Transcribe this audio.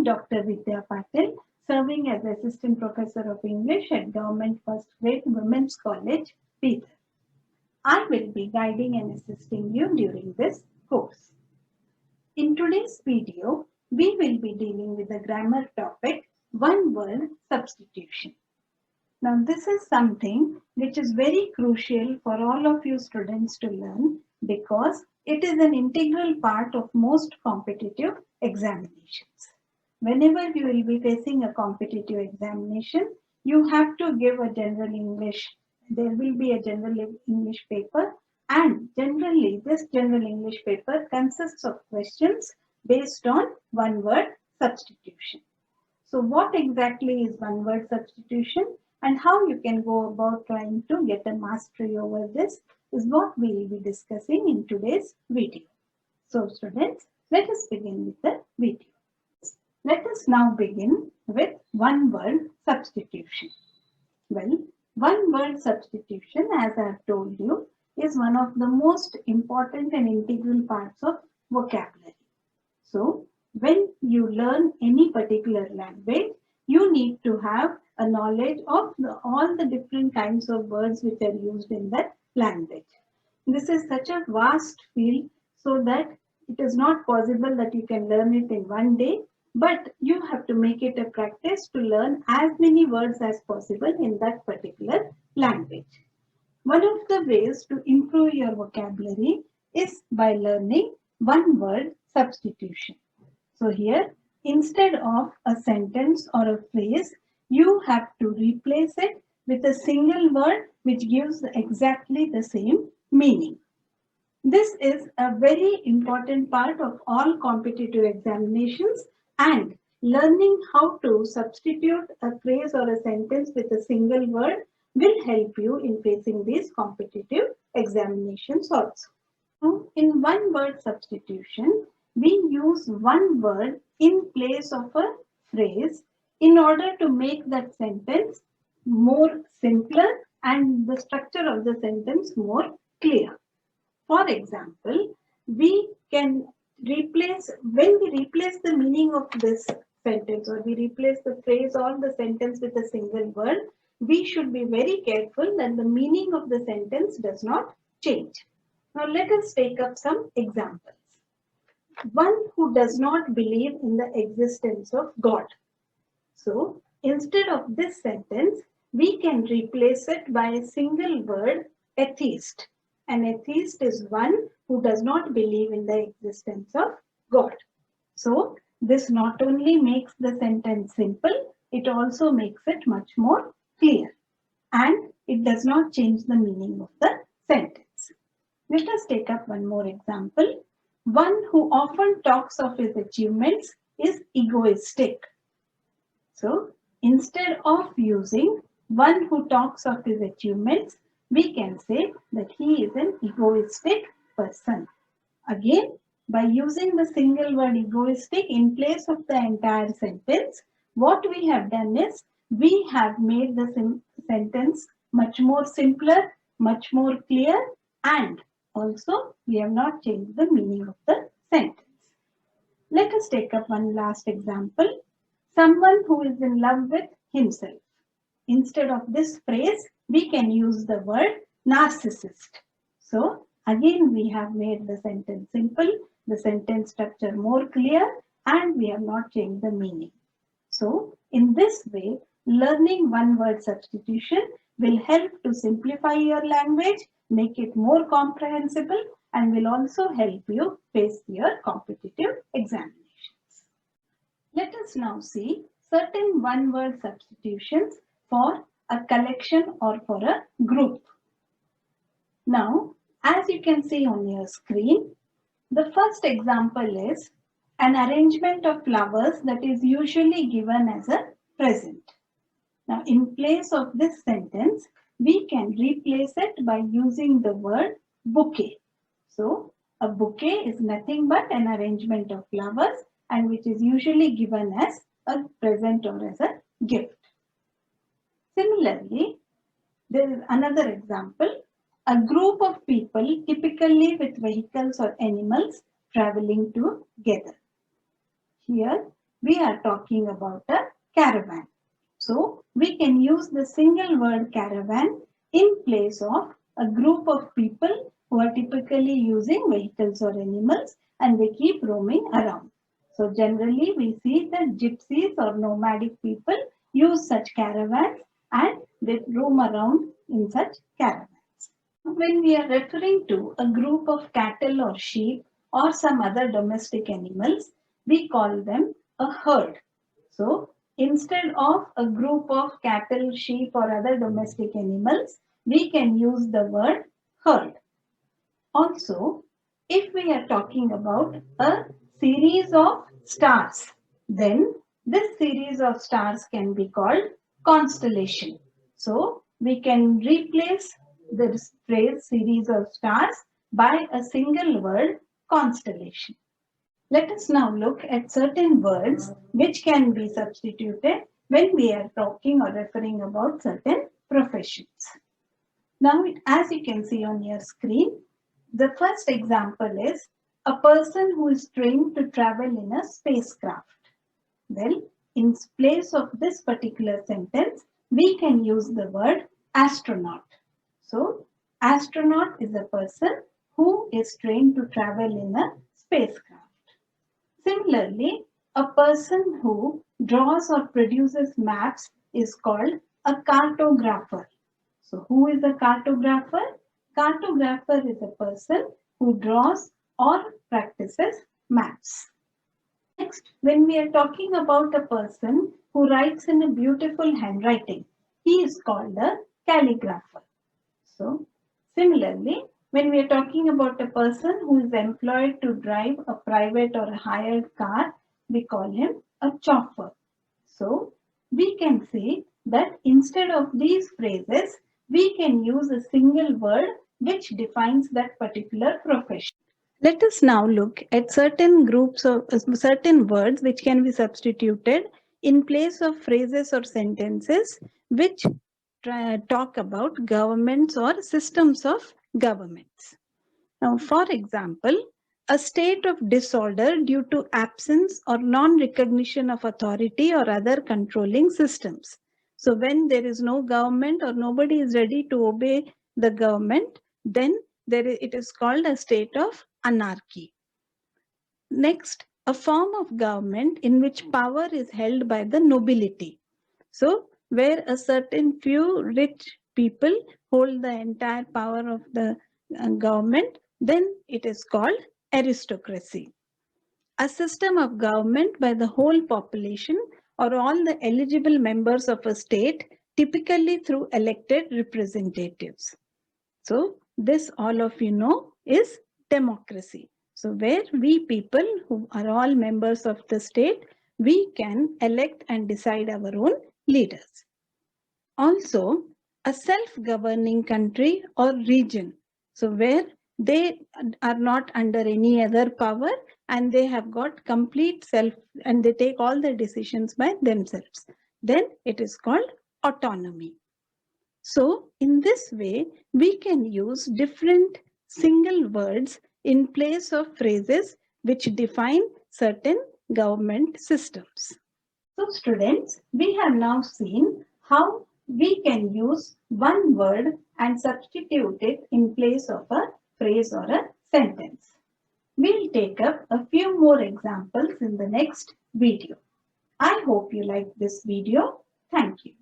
Dr. Vidya Patil, serving as Assistant Professor of English at Government First Grade Women's College, Bidar. I will be guiding and assisting you during this course. In today's video, we will be dealing with the grammar topic, one word substitution. Now, this is something which is very crucial for all of you students to learn because it is an integral part of most competitive examinations. Whenever you will be facing a competitive examination, you have to give a general English. There will be a general English paper, and generally this general English paper consists of questions based on one word substitution. So what exactly is one word substitution and how you can go about trying to get a mastery over this is what we will be discussing in today's video. So students, let us begin with the video. Let us now begin with one word substitution. Well, one word substitution, as I have told you, is one of the most important and integral parts of vocabulary. So, when you learn any particular language, you need to have a knowledge of all the different kinds of words which are used in that language. This is such a vast field so that it is not possible that you can learn it in one day, but you have to make it a practice to learn as many words as possible in that particular language. One of the ways to improve your vocabulary is by learning one word substitution. So here, instead of a sentence or a phrase, you have to replace it with a single word which gives exactly the same meaning. This is a very important part of all competitive examinations, and learning how to substitute a phrase or a sentence with a single word will help you in facing these competitive examinations also. So, in one word substitution, we use one word in place of a phrase in order to make that sentence more simpler and the structure of the sentence more clear. For example, we can replace, when we replace the meaning of this sentence or we replace the phrase or the sentence with a single word, we should be very careful that the meaning of the sentence does not change. Now let us take up some examples. One who does not believe in the existence of God. So instead of this sentence, we can replace it by a single word, atheist. An atheist is one who does not believe in the existence of God. So this not only makes the sentence simple, it also makes it much more clear. And it does not change the meaning of the sentence. Let us take up one more example. One who often talks of his achievements is egoistic. So instead of using one who talks of his achievements, we can say that he is an egoistic person. Again, by using the single word egoistic in place of the entire sentence, what we have done is we have made the sentence much more simpler, much more clear, and also we have not changed the meaning of the sentence. Let us take up one last example. Someone who is in love with himself. Instead of this phrase, we can use the word narcissist. So again, we have made the sentence simple, the sentence structure more clear, and we have not changed the meaning. So in this way, learning one word substitution will help to simplify your language, make it more comprehensible, and will also help you face your competitive examinations. Let us now see certain one word substitutions for a collection or for a group. Now, as you can see on your screen, the first example is an arrangement of flowers that is usually given as a present. Now, in place of this sentence, we can replace it by using the word bouquet. So, a bouquet is nothing but an arrangement of flowers and which is usually given as a present or as a gift. Similarly, there is another example, a group of people typically with vehicles or animals traveling together. Here we are talking about a caravan. So we can use the single word caravan in place of a group of people who are typically using vehicles or animals and they keep roaming around. So generally we see that gypsies or nomadic people use such caravans and they roam around in such caravans. When we are referring to a group of cattle or sheep or some other domestic animals, we call them a herd. So instead of a group of cattle, sheep or other domestic animals, we can use the word herd. Also, if we are talking about a series of stars, then this series of stars can be called constellation. So we can replace this phrase series of stars by a single word constellation. Let us now look at certain words which can be substituted when we are talking or referring about certain professions. Now, as you can see on your screen, the first example is a person who is trained to travel in a spacecraft. Well, in place of this particular sentence, we can use the word astronaut. So, astronaut is a person who is trained to travel in a spacecraft. Similarly, a person who draws or produces maps is called a cartographer. So, who is a cartographer? Cartographer is a person who draws or practices maps. Next, when we are talking about a person who writes in a beautiful handwriting, he is called a calligrapher. So, similarly, when we are talking about a person who is employed to drive a private or a hired car, we call him a chauffeur. So, we can say that instead of these phrases, we can use a single word which defines that particular profession. Let us now look at certain groups of certain words which can be substituted in place of phrases or sentences which talk about governments or systems of governments. Now, for example, a state of disorder due to absence or non-recognition of authority or other controlling systems. So when there is no government or nobody is ready to obey the government, then it is called a state of anarchy. Next, a form of government in which power is held by the nobility. So where a certain few rich people hold the entire power of the government, then it is called aristocracy. A system of government by the whole population or all the eligible members of a state, typically through elected representatives. So this, all of you know, is democracy. So where we people who are all members of the state, we can elect and decide our own leaders. Also, a self-governing country or region. So where they are not under any other power and they have got complete self and they take all the decisions by themselves. Then it is called autonomy. So in this way, we can use different single words in place of phrases which define certain government systems. So students, we have now seen how we can use one word and substitute it in place of a phrase or a sentence. We'll take up a few more examples in the next video. I hope you liked this video. Thank you.